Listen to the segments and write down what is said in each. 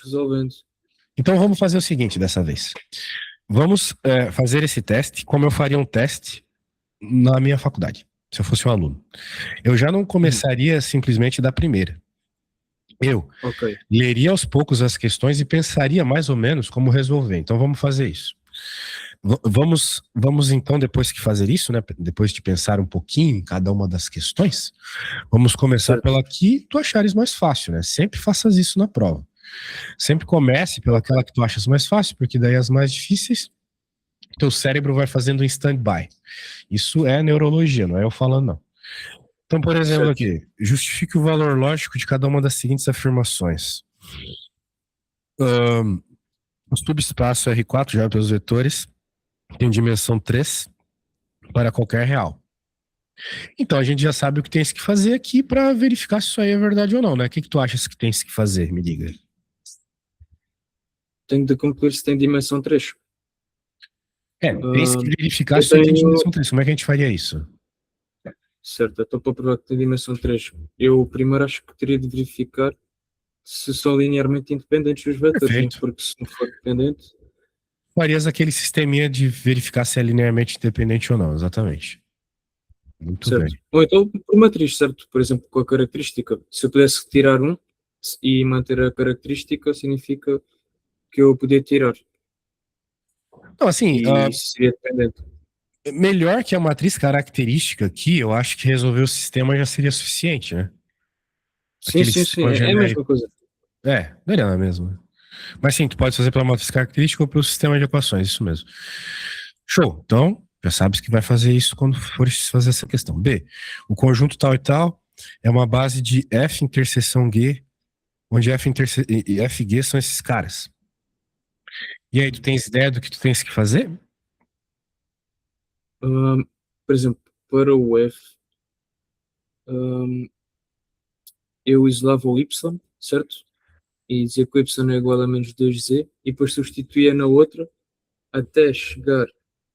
resolvendo. Então vamos fazer o seguinte dessa vez. Vamos fazer esse teste como eu faria um teste na minha faculdade, se eu fosse um aluno. Eu já não começaria simplesmente da primeira. Eu leria aos poucos as questões e pensaria mais ou menos como resolver. Então vamos fazer isso. Vamos então, depois que fazer isso, né, depois de pensar um pouquinho em cada uma das questões, vamos começar pela que tu achares mais fácil, né? Sempre faças isso na prova. Sempre comece pelaquela que tu achas mais fácil, porque daí as mais difíceis, teu cérebro vai fazendo em stand-by. Isso é neurologia, não é eu falando, não. Então, por exemplo, aqui, justifique o valor lógico de cada uma das seguintes afirmações. O subespaço R4, já pelos vetores, tem dimensão 3 para qualquer real. Então, a gente já sabe o que tem que fazer aqui para verificar se isso aí é verdade ou não, né? O que tu achas que tem que fazer? Me diga. Tenho de concluir se tem dimensão 3. Tem que verificar se tem dimensão 3. Como é que a gente faria isso? Certo, então para provar que tem dimensão 3, eu primeiro acho que teria de verificar se são linearmente independentes os vetores, né? Porque se não for dependente... Farias aquele sisteminha de verificar se é linearmente independente ou não, exatamente. Muito certo. Bem. Ou então por matriz, certo? Por exemplo, com a característica. Se eu pudesse tirar um e manter a característica, significa que eu podia tirar. Então, assim... E isso seria dependente. Melhor que a matriz característica aqui, eu acho que resolver o sistema já seria suficiente, né? Sim, é a mesma coisa. Não é a mesma. Mas sim, tu pode fazer pela matriz característica ou pelo sistema de equações, isso mesmo. Show. Então, já sabes que vai fazer isso quando for fazer essa questão. B, o conjunto tal e tal é uma base de F interseção G, onde F e F e G são esses caras. E aí, tu tens ideia do que tu tens que fazer? Por exemplo, para o F, eu isolava o Y, certo? E dizia que o Y é igual a menos 2Z, e depois substituía na outra até chegar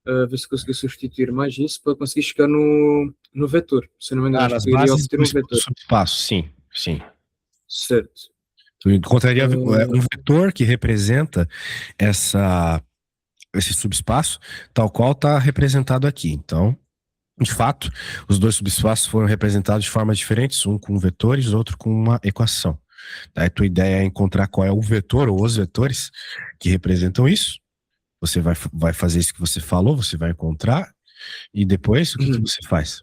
a ver se conseguia substituir mais isso para conseguir chegar no vetor. Se eu não me engano, nas conseguiria bases obter um vetor. Subespaço, sim. Certo. Tu encontraria um vetor que representa esse subespaço, tal qual está representado aqui. Então, de fato, os dois subespaços foram representados de formas diferentes, um com vetores, outro com uma equação. Tá? A tua ideia é encontrar qual é o vetor ou os vetores que representam isso. Você vai fazer isso que você falou, você vai encontrar, e depois o que você faz?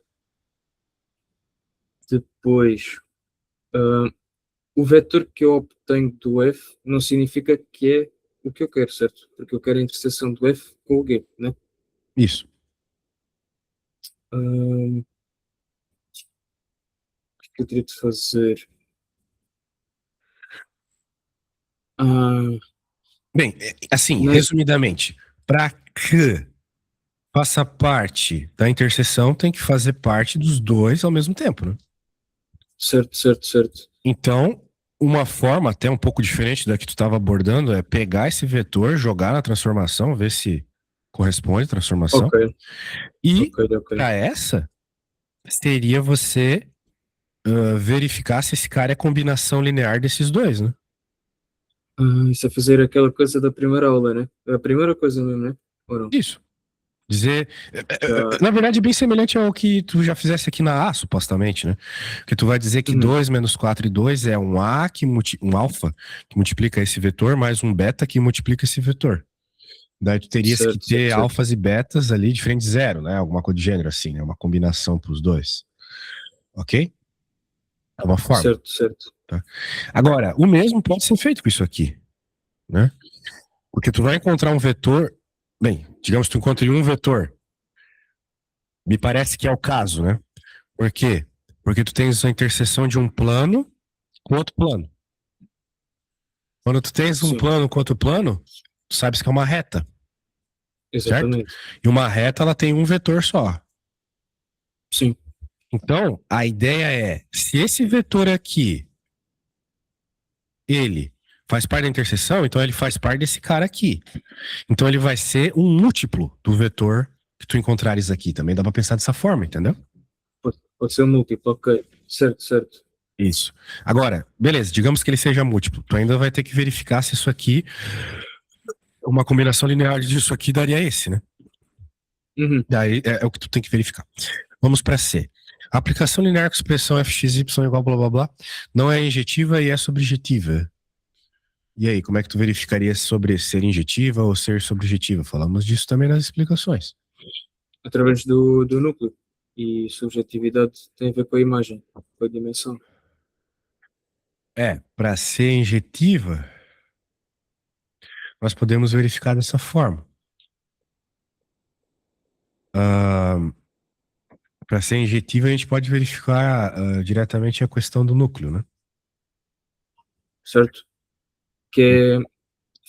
Depois, o vetor que eu obtenho do F não significa que é o que eu quero, certo? Porque eu quero a interseção do F com o G, né? Isso. O que eu teria de fazer? Bem, assim, resumidamente, para que faça parte da interseção, tem que fazer parte dos dois ao mesmo tempo, né? Certo. Então, uma forma até um pouco diferente da que tu estava abordando é pegar esse vetor, jogar na transformação, ver se corresponde à transformação. E para essa, seria você verificar se esse cara é combinação linear desses dois, né? Isso é fazer aquela coisa da primeira aula, né? A primeira coisa mesmo, né? Ou não? Isso. Dizer... Na verdade, é bem semelhante ao que tu já fizesse aqui na A, supostamente, né? Porque tu vai dizer que 2 menos 4 e 2 é um A, um alfa, que multiplica esse vetor, mais um beta que multiplica esse vetor. Daí tu terias que ter alfas e betas ali diferente de zero, né? Alguma coisa de gênero assim, né? Uma combinação para os dois. Ok? É uma forma. Certo. Tá? Agora, o mesmo pode ser feito com isso aqui, né? Porque tu vai encontrar um vetor... Bem, digamos que tu encontre um vetor. Me parece que é o caso, né? Por quê? Porque tu tens a interseção de um plano com outro plano. Quando tu tens um plano com outro plano, tu sabes que é uma reta. Exatamente. Certo? E uma reta, ela tem um vetor só. Sim. Então, a ideia é, se esse vetor aqui, ele faz parte da interseção, então ele faz parte desse cara aqui. Então ele vai ser um múltiplo do vetor que tu encontrares aqui. Também dá pra pensar dessa forma, entendeu? Pode ser um múltiplo, ok. Certo. Isso. Agora, beleza, digamos que ele seja múltiplo. Tu ainda vai ter que verificar se isso aqui, uma combinação linear disso aqui daria esse, né? Uhum. Daí é o que tu tem que verificar. Vamos para C. A aplicação linear com expressão fxy igual blá blá blá não é injetiva e é subjetiva. E aí, como é que tu verificaria sobre ser injetiva ou ser subjetiva? Falamos disso também nas explicações. Através do núcleo. E subjetividade tem a ver com a imagem, com a dimensão. Para ser injetiva, nós podemos verificar dessa forma. Para ser injetiva, a gente pode verificar diretamente a questão do núcleo, né? Certo? Que é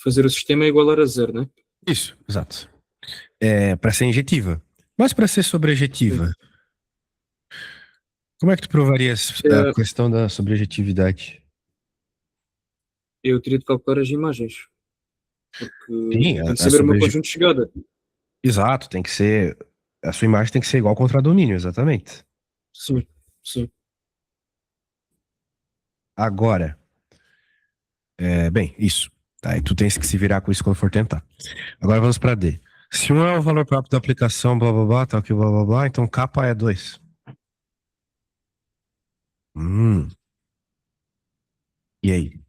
fazer o sistema igualar a zero, né? Isso, exato. Para ser injetiva. Mas para ser Sim. sobrejetiva, como é que tu provarias a É, questão da sobrejetividade? eu teria de calcular as imagens, porque Sim, eu tenho que a saber o meu conjunto de chegada. exato, tem que ser. A sua imagem tem que ser igual ao contradomínio, exatamente. Sim, sim. Agora, bem, isso. Tá, e tu tens que se virar com isso quando for tentar. Agora vamos para D. Se um é o valor próprio da aplicação, blá blá blá, tal que blá blá blá, então capa é 2. Hum, e aí?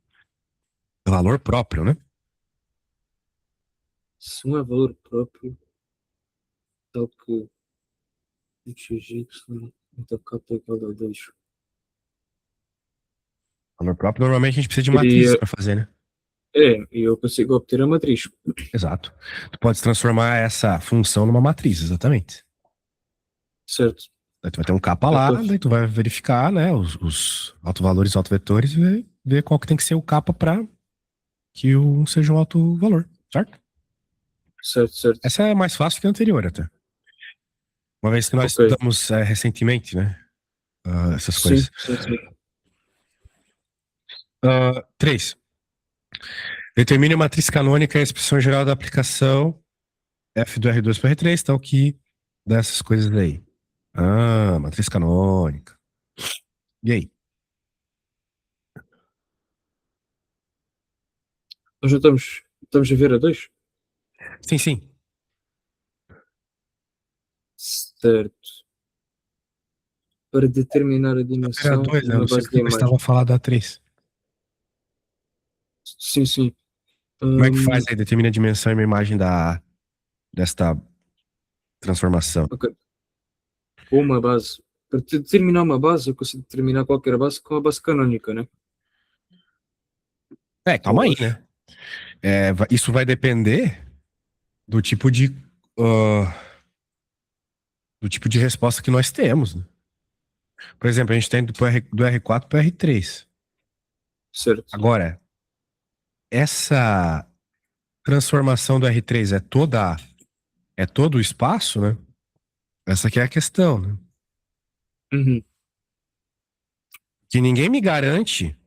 Valor próprio, né? Se um é valor próprio, tal que xy, então k é igual a 2. Valor próprio, normalmente a gente precisa de matrizes Teria, para fazer, né? e eu consigo obter a matriz. Exato. Tu pode transformar essa função numa matriz, exatamente. Certo? Daí tu vai ter um capa Eu lá, posso. daí tu vai verificar, né, os autovalores e autovetores e ver qual que tem que ser o capa para que um seja um alto valor, certo? Certo, certo. Essa é mais fácil que a anterior até. Uma vez que nós Ok. estudamos recentemente, né, essas Sim, coisas. sim, sim. 3. Determine a matriz canônica e a expressão geral da aplicação F do R2 para R3, tal que dessas coisas aí. Matriz canônica. E aí? Nós já estamos a ver a 2. Sim, sim. Certo. Para determinar a Era dimensão 2, de né? Eu uma não sei base porque de eu estava a imagem. falar da 3. Sim, sim. Como é que Hum, faz aí? Determina a dimensão e uma imagem desta transformação. ok. Uma base. Para determinar uma base, eu consigo determinar qualquer base com a base canónica, né? Calma Eu aí, acho. né? Isso vai depender do tipo ah, do tipo de resposta que nós temos, né? Por exemplo, a gente tem do R4 para o R3. Certo. Agora, essa transformação do R3 é todo o espaço, né? Essa aqui é a questão, né? Uhum. Que ninguém me garante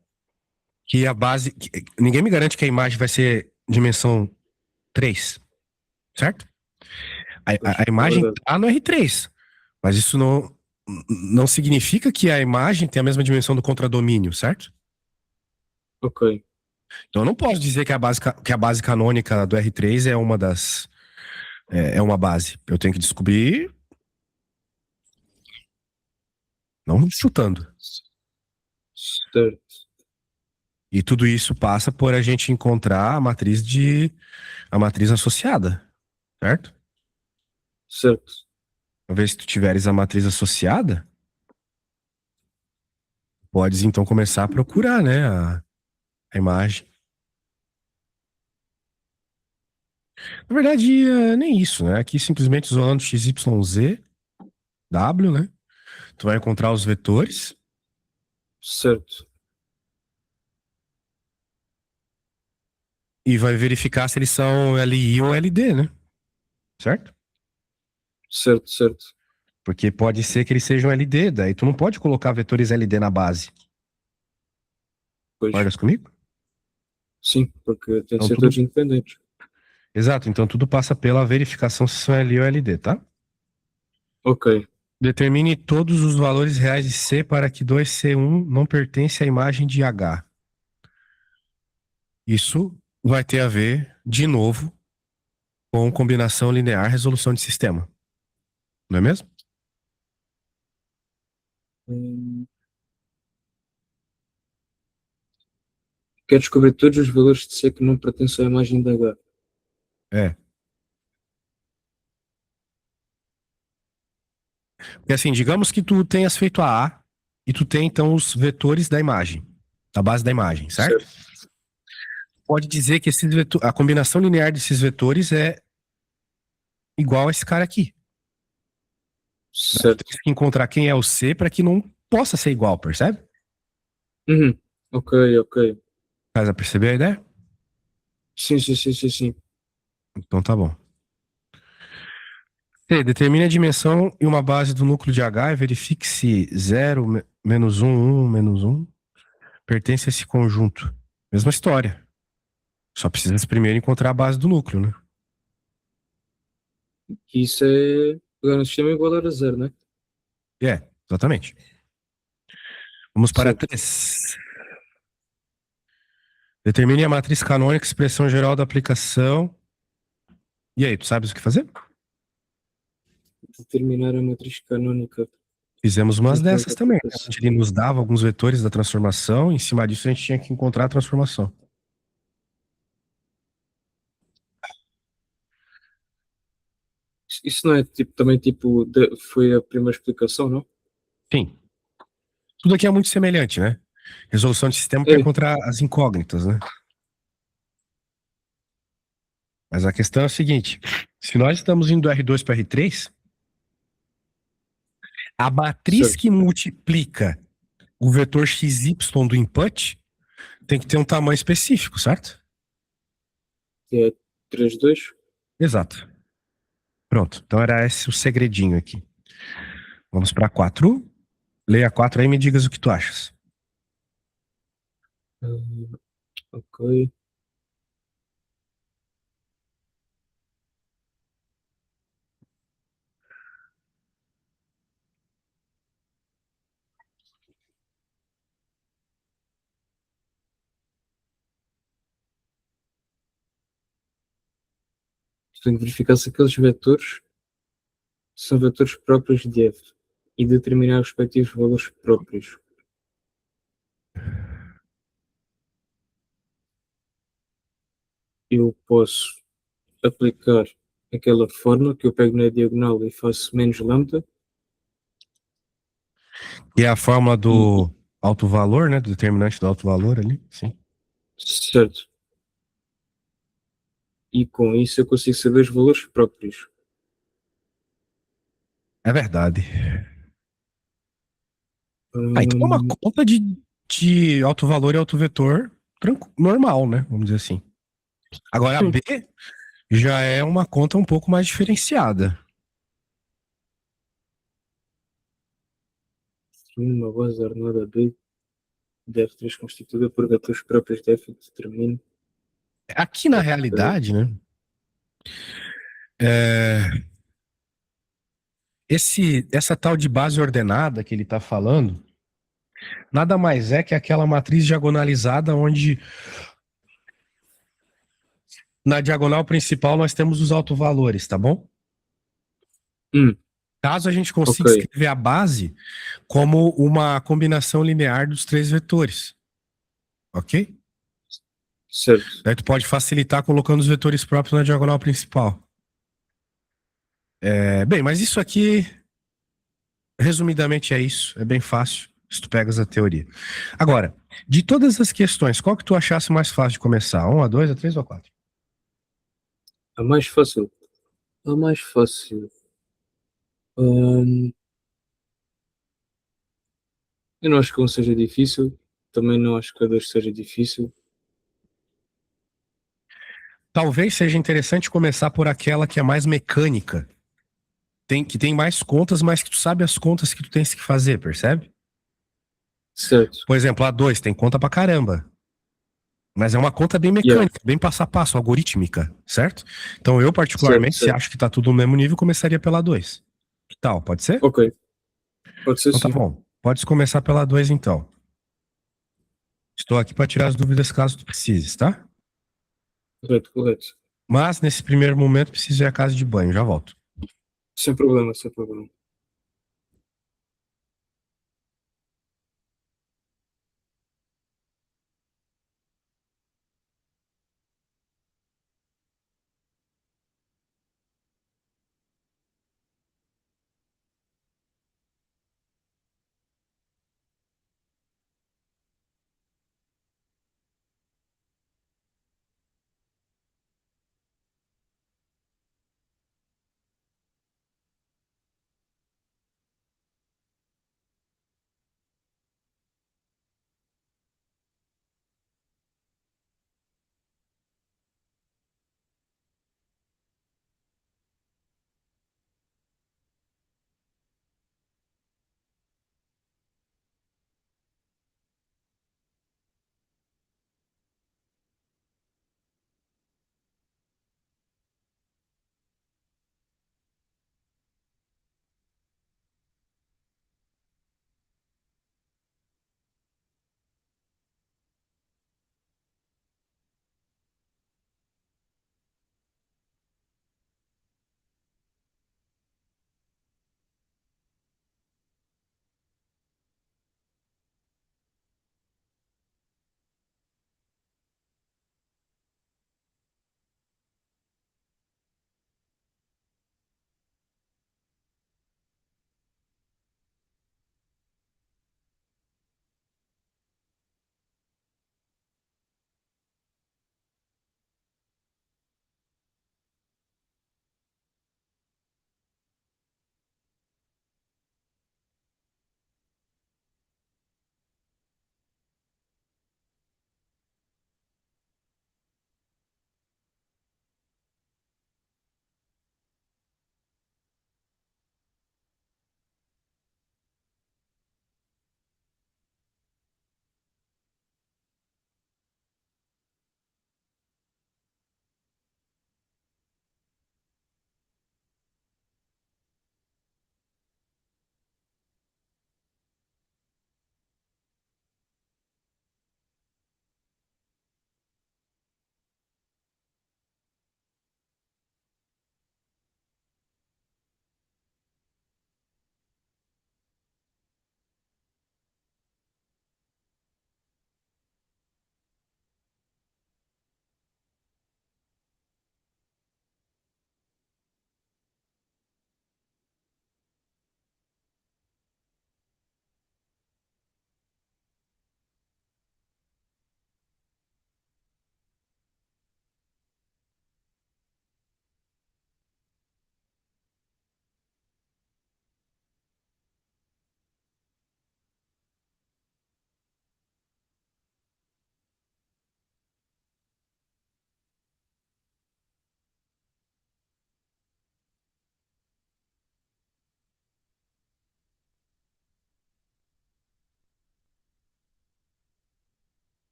que a base. Ninguém me garante que a imagem vai ser dimensão 3, certo? Pois, A é imagem verdade. tá no R3, mas isso não significa que a imagem tem a mesma dimensão do contradomínio, certo? Ok. Então eu não posso dizer que que a base canônica do R3 é uma base. Eu tenho que descobrir, não chutando. Certo. E tudo isso passa por a gente encontrar a matriz associada, certo? Certo. Uma vez que tu tiveres a matriz associada, podes então começar a procurar, né, a imagem. Na verdade, nem isso, né? Aqui simplesmente isolando x, y, z, w, né? Tu vai encontrar os vetores Certo. e vai verificar se eles são LI ou LD, né? Certo? Certo, certo. Porque pode ser que eles sejam LD, daí tu não pode colocar vetores LD na base. Pois. Concordas comigo? Sim, porque tem de Então ser tudo. todos independentes. Exato, então tudo passa pela verificação se são LI ou LD, tá? Ok. Determine todos os valores reais de C para que 2C1 não pertence à imagem de H. Isso vai ter a ver, de novo, com combinação linear, resolução de sistema. Não é mesmo? Hum, Quer descobrir todos os valores de C que não pertencem à imagem de H. É. Porque assim, digamos que tu tenhas feito a A e tu tem então os vetores da imagem, da base da imagem, certo? Certo. Pode dizer que a combinação linear desses vetores é igual a esse cara aqui. Tu Certo. tem que encontrar quem é o C para que não possa ser igual, percebe? Uhum. Ok, ok. Faz a perceber a ideia? Sim, sim, sim, sim, sim. Então tá bom. C, determine a dimensão e uma base do núcleo de H e verifique se 0, menos 1, 1, menos 1 pertence a esse conjunto. Mesma história. Só precisa primeiro encontrar a base do núcleo, né? Isso é pegar no sistema igual a zero, né? Exatamente. Vamos para Certo. 3. Determine a matriz canônica, expressão geral da aplicação. E aí, tu sabes o que fazer? Determinar a matriz canônica. Fizemos umas Geral da dessas também, né? aplicação. Onde ele nos dava alguns vetores da transformação, e em cima disso a gente tinha que encontrar a transformação. Isso não é tipo, também tipo, foi a primeira explicação, não? Sim. Tudo aqui é muito semelhante, né? Resolução de sistema para É, encontrar as incógnitas, né? Mas a questão é a seguinte: se nós estamos indo do R2 para R3, a matriz certo. que multiplica o vetor XY do input tem que ter um tamanho específico, certo? É 3, 2. Exato. Pronto. Então era esse o segredinho aqui. Vamos para 4. Leia 4 aí e me digas o que tu achas. Ok. Tenho que verificar se aqueles vetores são vetores próprios de F e determinar os respectivos valores próprios. Eu posso aplicar aquela fórmula que eu pego na diagonal e faço menos lambda E é a fórmula e do alto valor, né? Do determinante do alto valor ali. Sim. certo. E com isso eu consigo saber os valores próprios. É verdade. Ah, então é uma Hum, conta de alto valor e alto vetor normal, né? Vamos dizer assim. Agora a sim. B já é uma conta um pouco mais diferenciada. Uma base ordenada B de F3 constituída por vetores próprios de F que determina. Aqui na Ok. realidade, né? é, essa tal de base ordenada que ele está falando, nada mais é que aquela matriz diagonalizada onde na diagonal principal nós temos os autovalores, tá bom? Hum, Caso a gente ok. consiga escrever a base como uma combinação linear dos três vetores, ok? Certo. Daí tu pode facilitar colocando os vetores próprios na diagonal principal. Bem, mas isso aqui, resumidamente, é isso. É bem fácil se tu pegas a teoria. Agora, de todas as questões, qual que tu achasse mais fácil de começar? Um, a dois, a três ou a quatro? A mais fácil. A mais fácil. Hum, eu não acho que um seja difícil. Também não acho que a 2 seja difícil. Talvez seja interessante começar por aquela que é mais mecânica. Que tem mais contas, mas que tu sabe as contas que tu tens que fazer, percebe? Certo. Por exemplo, a 2 tem conta pra caramba. Mas é uma conta bem Yeah. mecânica, bem passo a passo, algorítmica, certo? Então eu, Certo, particularmente, se certo. acho que tá tudo no mesmo nível, começaria pela 2. Que tal? Pode ser? Ok. Pode ser Então tá sim. bom. Pode começar pela 2 então. Estou aqui para tirar as dúvidas caso tu precises, tá? Correto, correto. Mas nesse primeiro momento preciso ir à casa de banho, já volto. Sem problema, sem problema.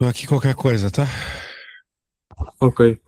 Tô aqui qualquer coisa, tá? Ok.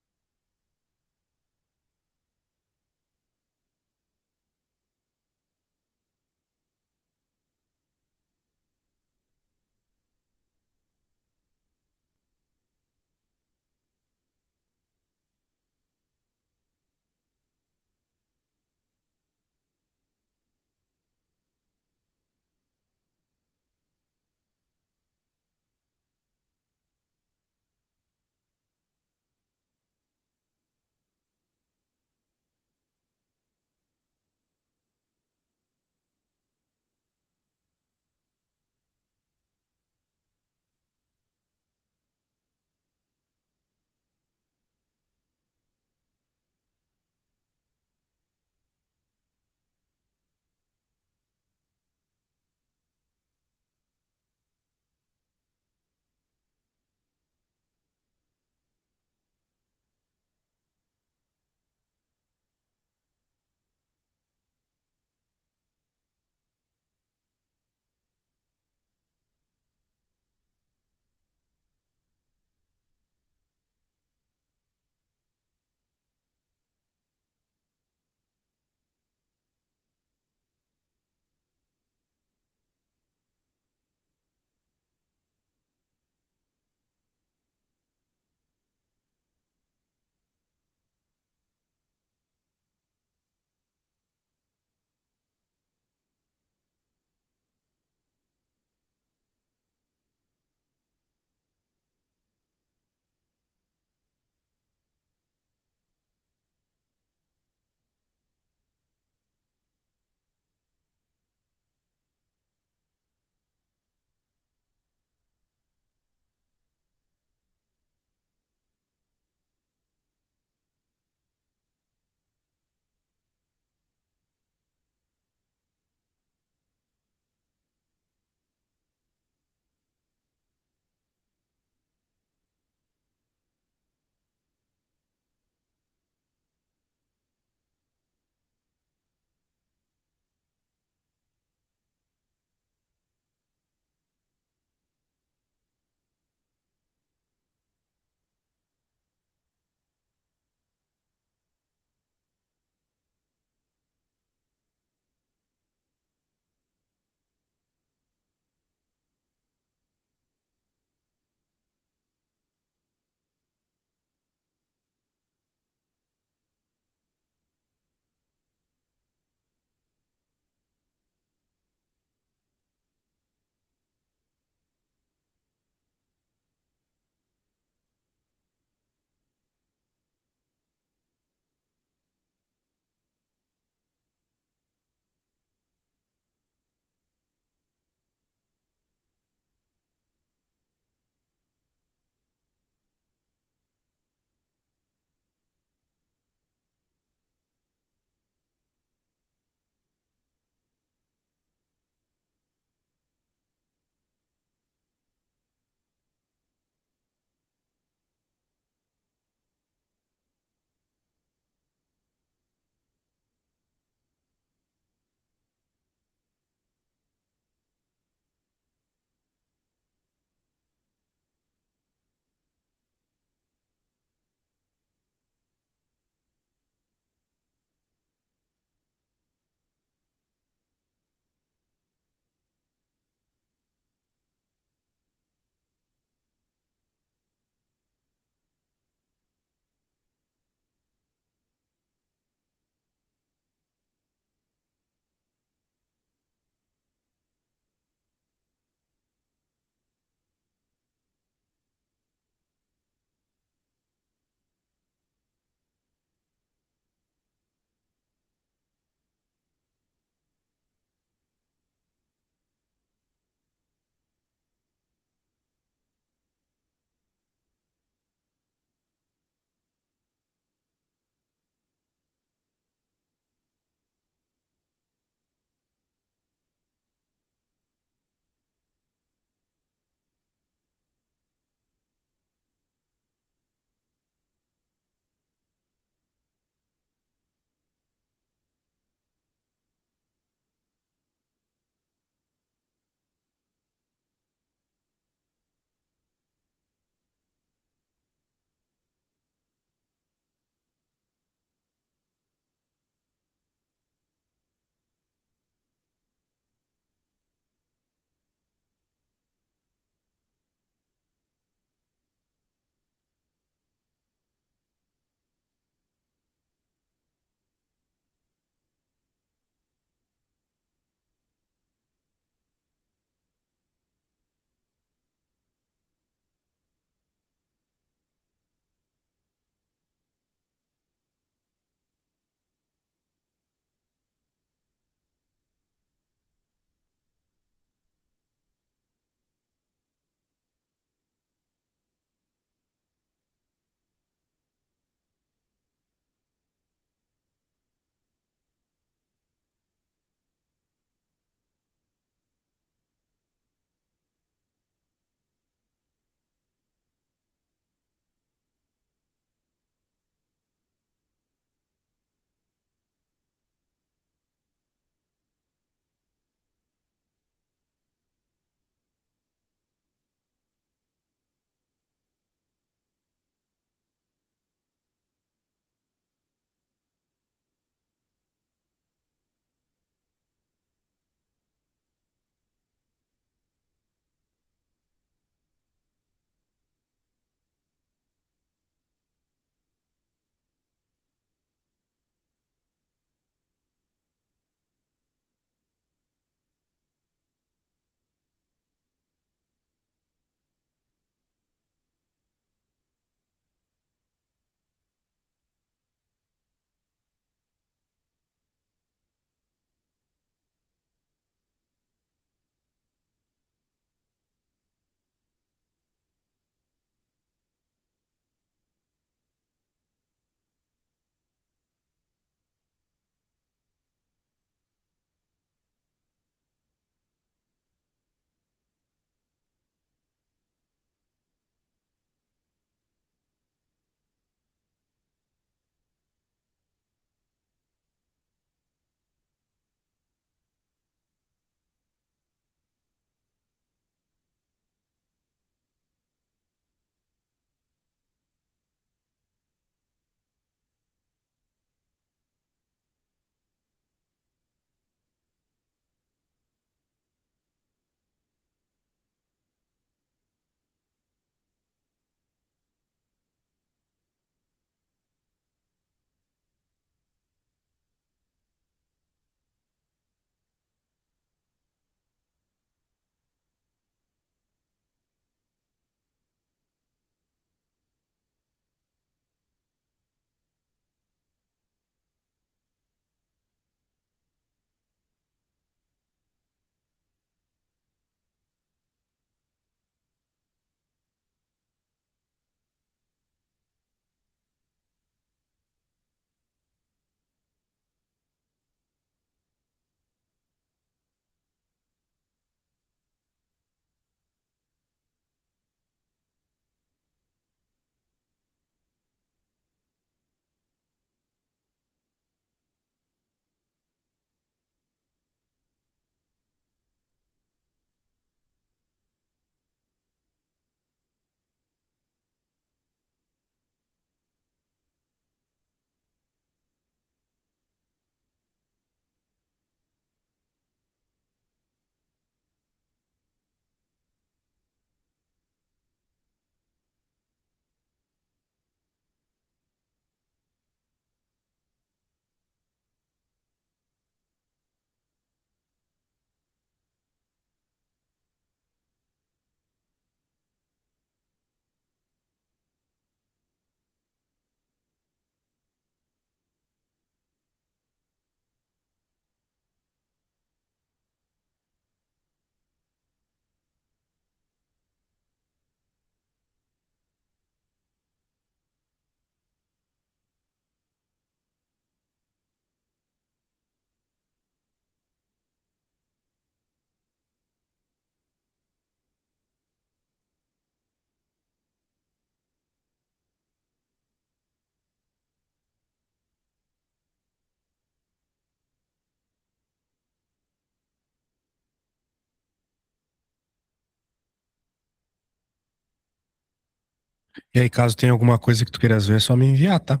E aí, caso tenha alguma coisa que tu queiras ver, é só me enviar, tá?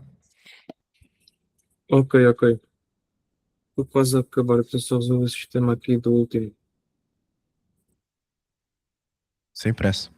Ok, ok. Vou quase acabar, estou só resolver o sistema aqui do último. Sem pressa.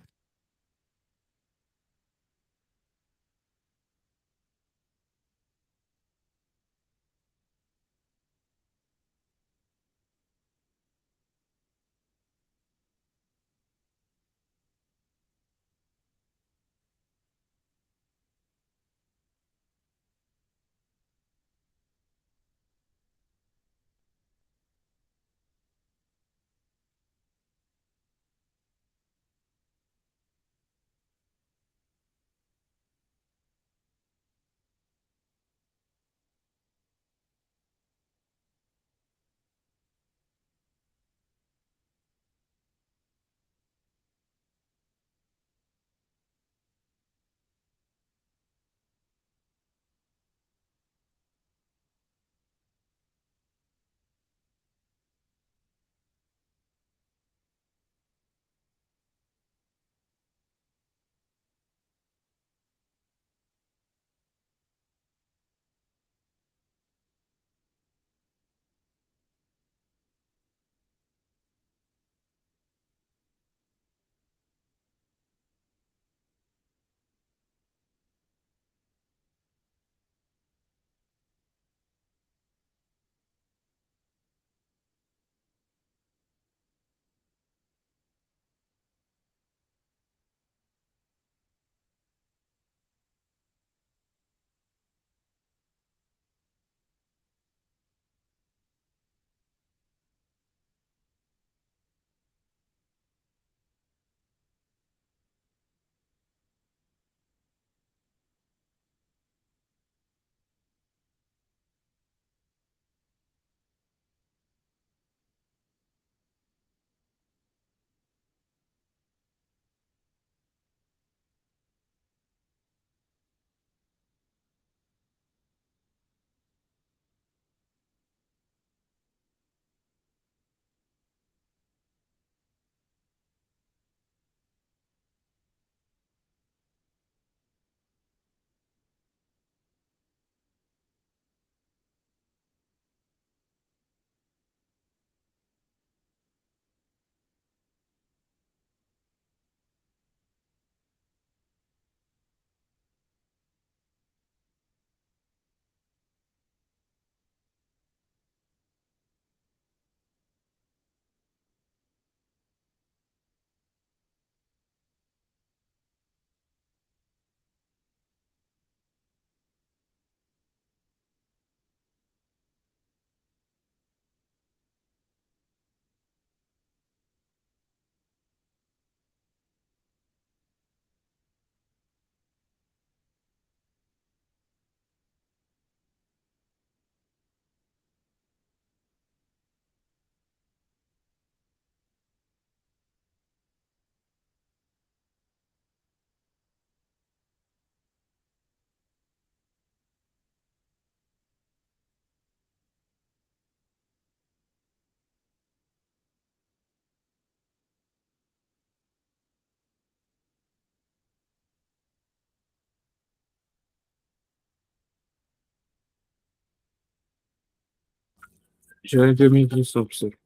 Já enviei a minha introdução, professor.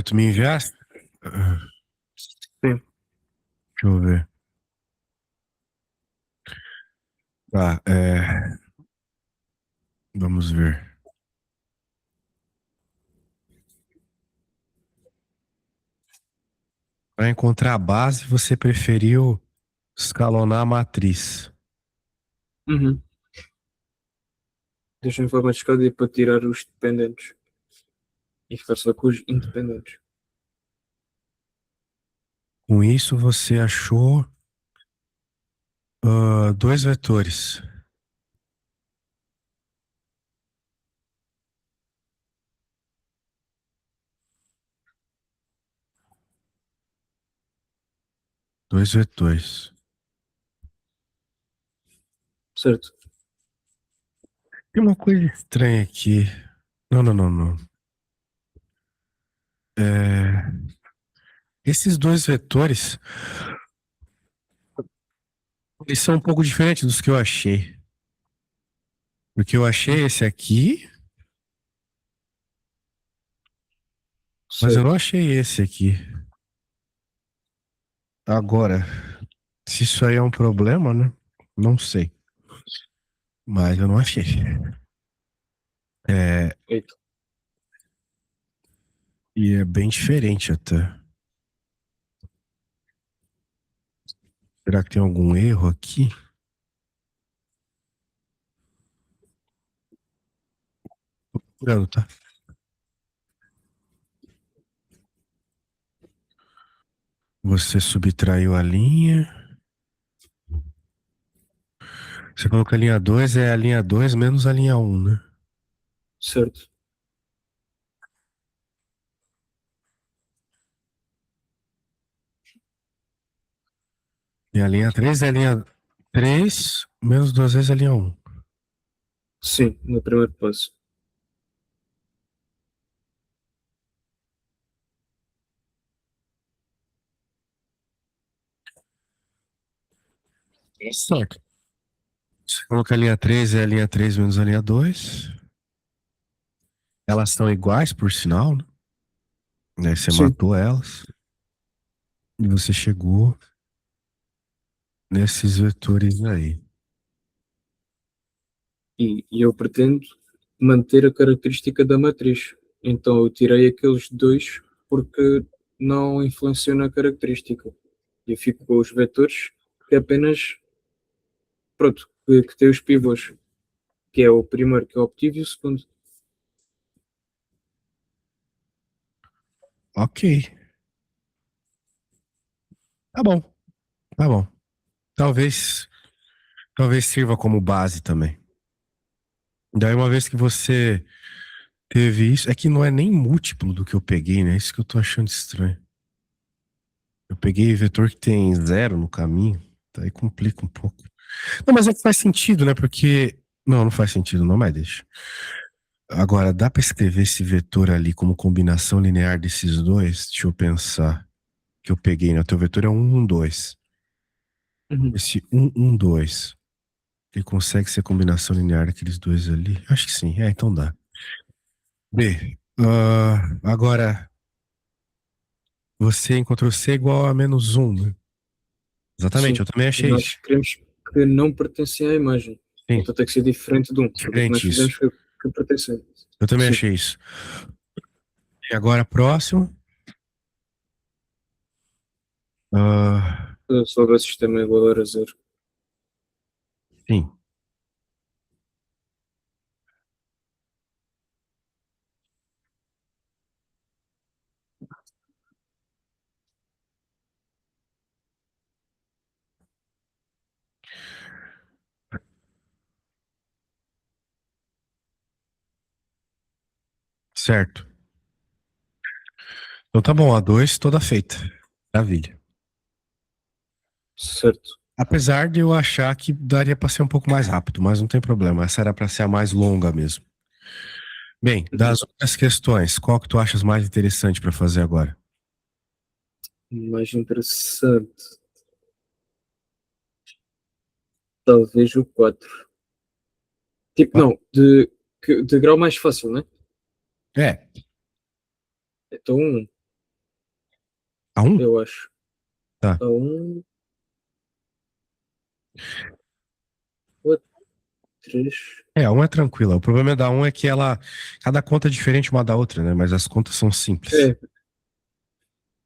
Tu me enviaste? Sim. Deixa eu ver. Tá, vamos ver. Para encontrar a base, você preferiu escalonar a matriz. Uhum. Deixa-me falar mais escada para tirar os dependentes e ficar só com os independentes. Com isso, você achou dois vetores. Dois vetores. Certo. Tem uma coisa estranha aqui. Não, não, não, não. É, esses dois vetores Eles são um pouco diferentes dos que eu achei. Porque eu achei esse aqui, mas eu não Certo. achei esse aqui. Agora, se isso aí é um problema, né? Não sei. Mas eu não achei. É, Eita. e é bem diferente até. Será que tem algum erro aqui? Tô procurando, tá? Você subtraiu a linha. Você falou que a linha 2 é a linha 2 menos a linha um, né? Certo. E a linha 3 é a linha 3 menos duas vezes a linha um. Sim, no primeiro passo. Certo. Você falou que a linha 3 é a linha 3 menos a linha 2. Elas são iguais, por sinal, né? Aí você Sim. matou elas. E você chegou nesses vetores aí. E eu pretendo manter a característica da matriz. Então eu tirei aqueles dois porque não influenciam na característica. E eu fico com os vetores que apenas, pronto, que tem os pivôs, que é o primeiro que eu obtive e o segundo. Ok. Tá bom. Tá bom. Talvez, talvez sirva como base também. Daí, uma vez que você teve isso, é que não é nem múltiplo do que eu peguei, né? Isso que eu tô achando estranho. Eu peguei vetor que tem zero no caminho, daí complica um pouco. Não, mas é que faz sentido, né? Porque. Não, não faz sentido, não, mas deixa. Agora, dá pra escrever esse vetor ali como combinação linear desses dois? Deixa eu pensar. Que eu peguei, né? O teu vetor é 1, 1, 2. Uhum. Esse 1, 1, 2. Ele consegue ser combinação linear daqueles dois ali? Acho que sim. É, então dá. B. Agora, você encontrou C igual a menos um, né? Exatamente, Sim. eu também E achei isso. nós queremos que não pertencem à imagem. Sim, Então tem que ser diferente de um, porque o que nós diferente fizemos isso. foi que pertencem. Eu também Sim. achei isso. E agora, próximo. Ah, Sobre o sistema igual a zero. sim, certo. Então tá bom, a 2 toda feita. Maravilha. Certo. Apesar de eu achar que daria para ser um pouco mais rápido, mas não tem problema. Essa era para ser a mais longa mesmo. Bem, Uhum. das outras questões, qual que tu achas mais interessante para fazer agora? Mais interessante. Talvez o 4. Tipo, Qual? não, de grau mais fácil, né? É, Então, um, a 1? eu acho. Tá. A um, ou a três. É, a 1 é tranquila. O problema da 1 é que ela. Cada conta é diferente uma da outra, né? Mas as contas são simples. É,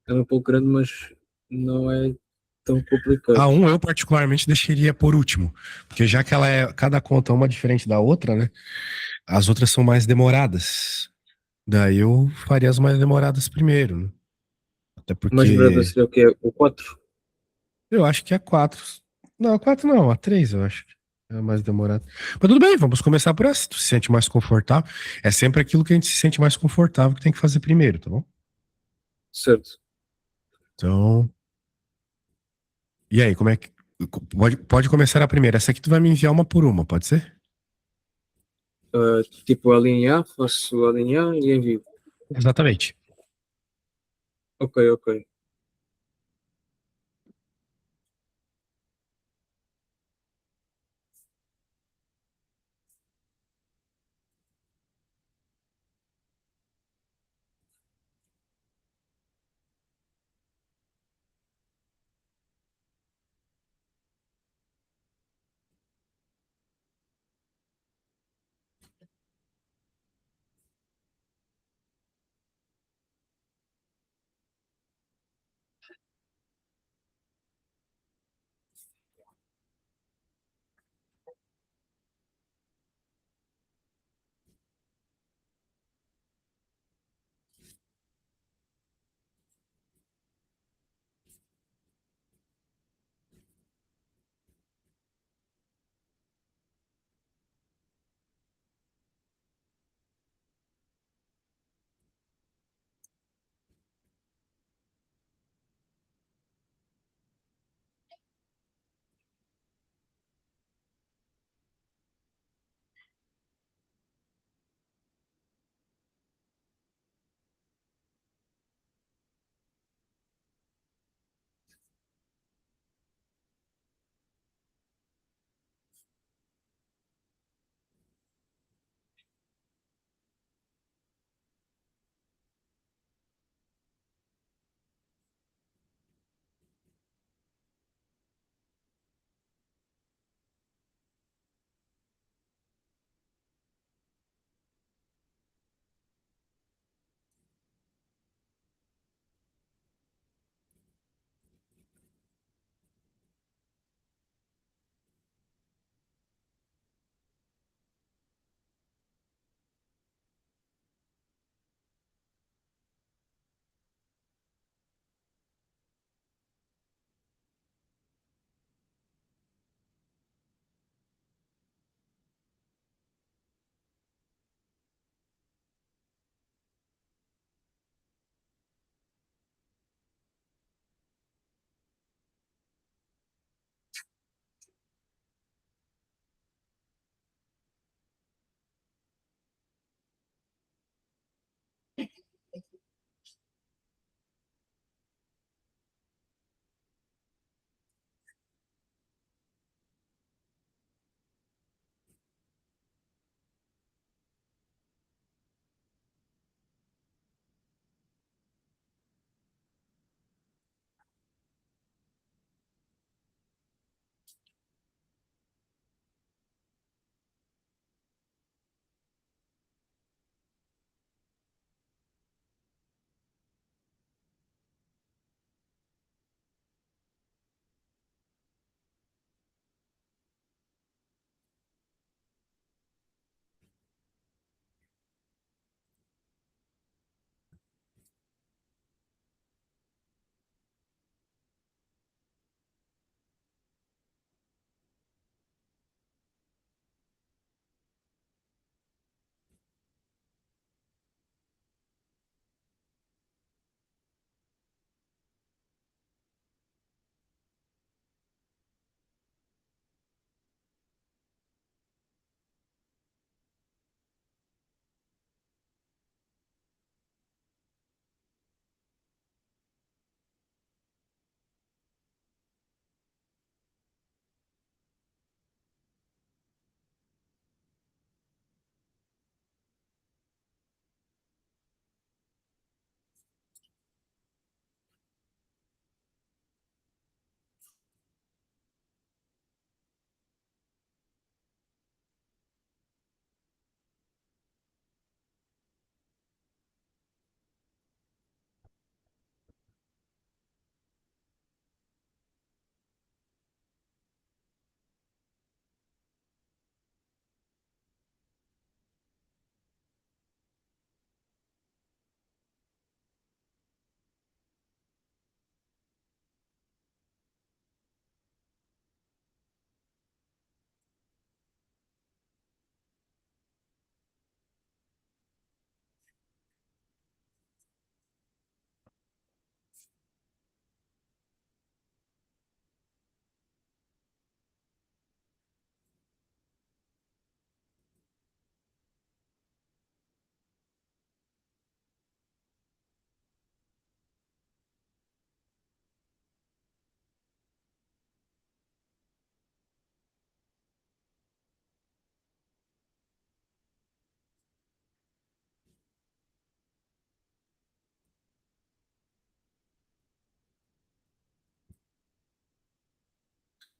é um pouco grande, mas não é tão A complicado. 1 eu particularmente deixaria por último. Porque já que ela é. Cada conta é uma diferente da outra, né? As outras são mais demoradas. Daí eu faria as mais demoradas primeiro, né? Até O mais breve porque seria o que é o 4. eu acho que a 4. Não, a 4 não, a 3 eu acho que é a mais demorada. Mas tudo bem, vamos começar por essa. Tu se sente mais confortável. É sempre aquilo que a gente se sente mais confortável que tem que fazer primeiro, tá bom? Certo. Então, e aí, como é que. Pode começar a primeira. Essa aqui tu vai me enviar uma por uma, pode ser? Tipo, alinhar, faço alinhar e envio. Exatamente. Ok, ok.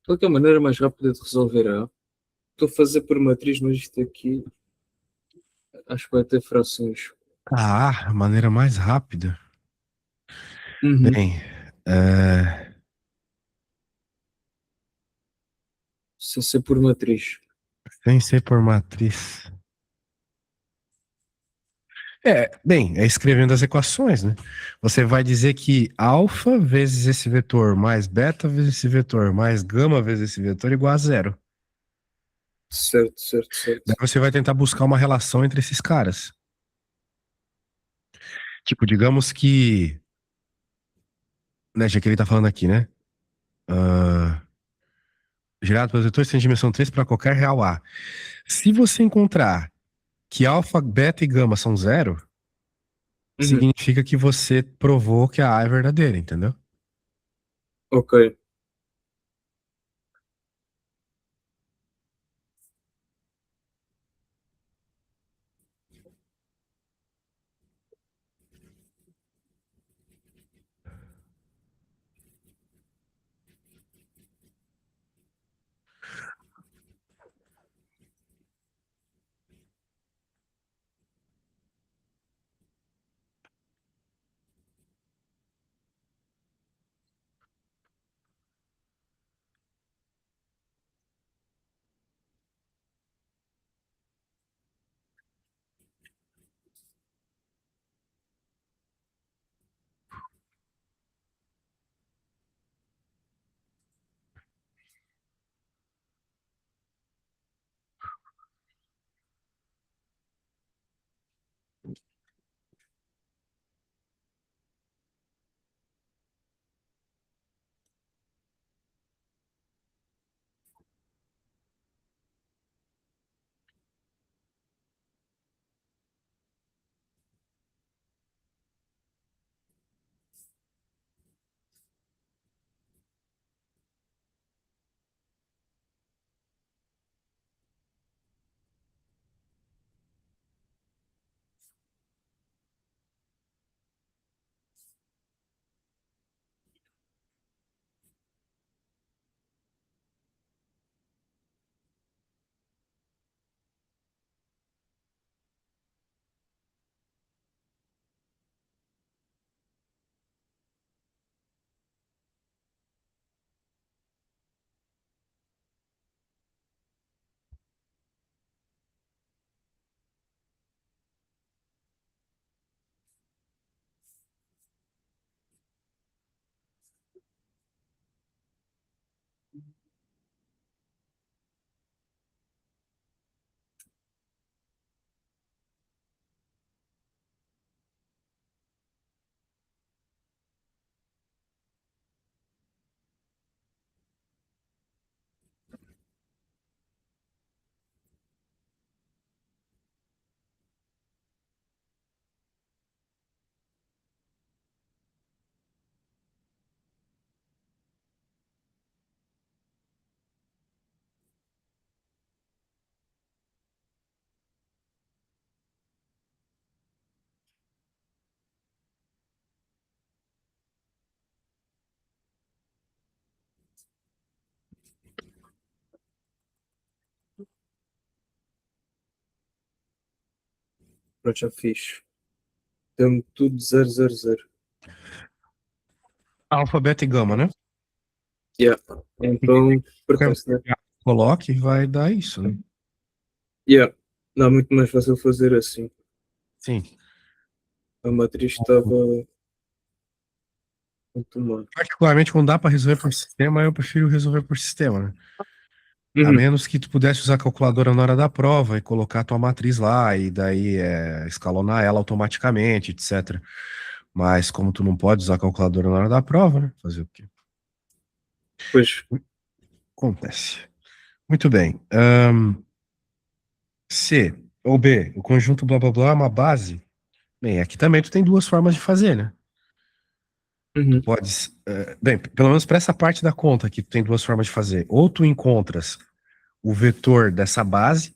Qual que é a maneira mais rápida de resolver A? Estou a fazer por matriz, mas isto aqui acho que vai ter frações. A maneira mais rápida. Uhum. Bem, Sem ser por matriz. sem ser por matriz. Bem, é escrevendo as equações, né? Você vai dizer que alfa vezes esse vetor mais beta vezes esse vetor mais gama vezes esse vetor igual a zero. Certo, certo, Daí certo. você vai tentar buscar uma relação entre esses caras. Tipo, digamos que, né, já que ele tá falando aqui, né? Ah, gerado pelos vetores tem dimensão 3 para qualquer real A. Se você encontrar que alfa, beta e gama são zero, Uhum. significa que você provou que a A é verdadeira, entendeu? Ok. Pronto, já fiz. Deu-me tudo 000. Alfa, beta e gama, né? Yeah. Então, Qualquer pertence, né? coloque vai dar isso, né? Yeah. Não, muito mais fácil fazer assim. Sim. A matriz estava muito má. Particularmente, quando dá para resolver por sistema, eu prefiro resolver por sistema, né? A Uhum. menos que tu pudesse usar a calculadora na hora da prova e colocar a tua matriz lá e daí escalonar ela automaticamente, etc. Mas como tu não pode usar a calculadora na hora da prova, né? Fazer o quê? Pois. Acontece. Muito bem. C ou B, o conjunto blá blá blá é uma base. Bem, aqui também tu tem duas formas de fazer, né? Tu Uhum. podes, bem, pelo menos para essa parte da conta aqui, tu tem duas formas de fazer. Ou tu encontras o vetor dessa base,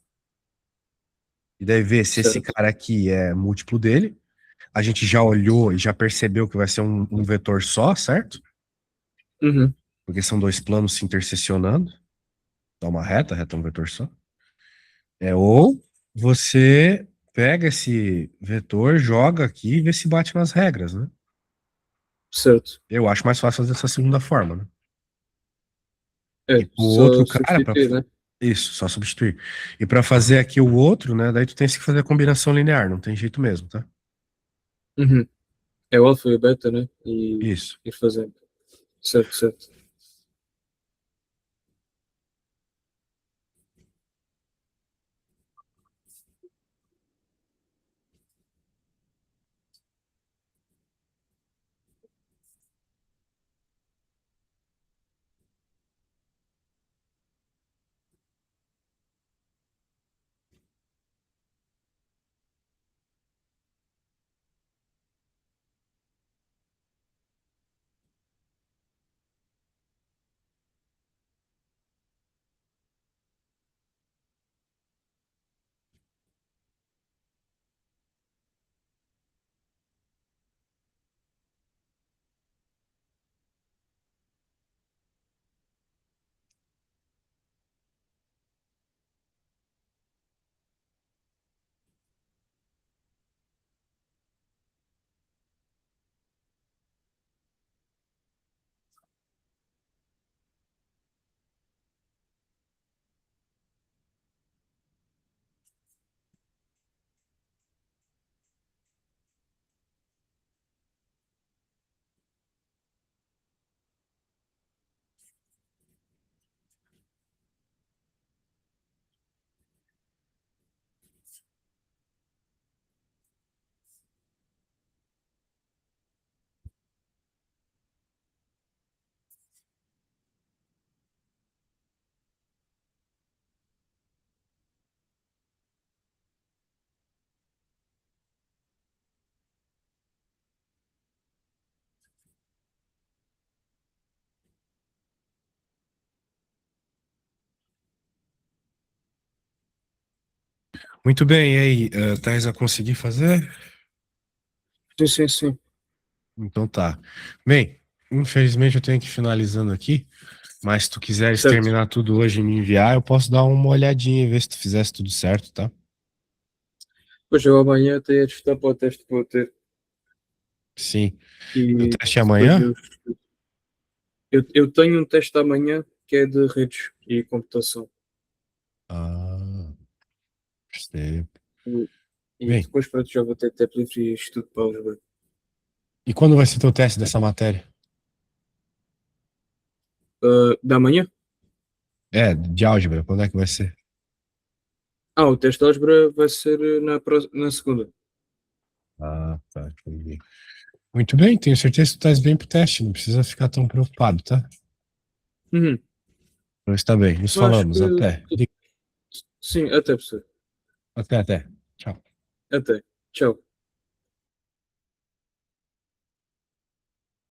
e daí vê se esse Certo. cara aqui é múltiplo dele. A gente já olhou e já percebeu que vai ser um vetor só, certo? Uhum. porque são dois planos se intersecionando, dá uma reta, a reta é um vetor só. Ou você pega esse vetor, joga aqui e vê se bate nas regras, né? Certo. Eu acho mais fácil fazer dessa segunda forma, né? E É, o outro só cara, substituir, né? isso, só substituir. E para fazer aqui o outro, né? Daí tu tens que fazer a combinação linear, não tem jeito mesmo, tá? Uhum. É o alfa e o beta, né? E Isso. ir fazendo. Certo, certo. Muito bem, e aí, Thais, a conseguir fazer? Sim, sim, sim. Então tá. Bem, infelizmente eu tenho que ir finalizando aqui, mas se tu quiseres Certo. terminar tudo hoje e me enviar, eu posso dar uma olhadinha e ver se tu fizesse tudo certo, tá? Depois eu amanhã até ia testar para o teste que vou ter. Sim. O E teste é depois amanhã? eu tenho um teste amanhã que é de redes e computação. Ah, percebo. E, e Bem, depois pronto, já vou ter tempo livre e estudo para os ver. e quando vai ser teu teste dessa matéria? Da manhã? É, de álgebra, quando é que vai ser? Ah, o teste de álgebra vai ser na segunda. Ah, tá, entendi. Muito bem, tenho certeza que tu estás bem pro teste, não precisa ficar tão preocupado, tá? Uhum. Então está bem, nos Eu acho falamos, que até. sim, até, professor. Até, até. Tchau. Até. Tchau.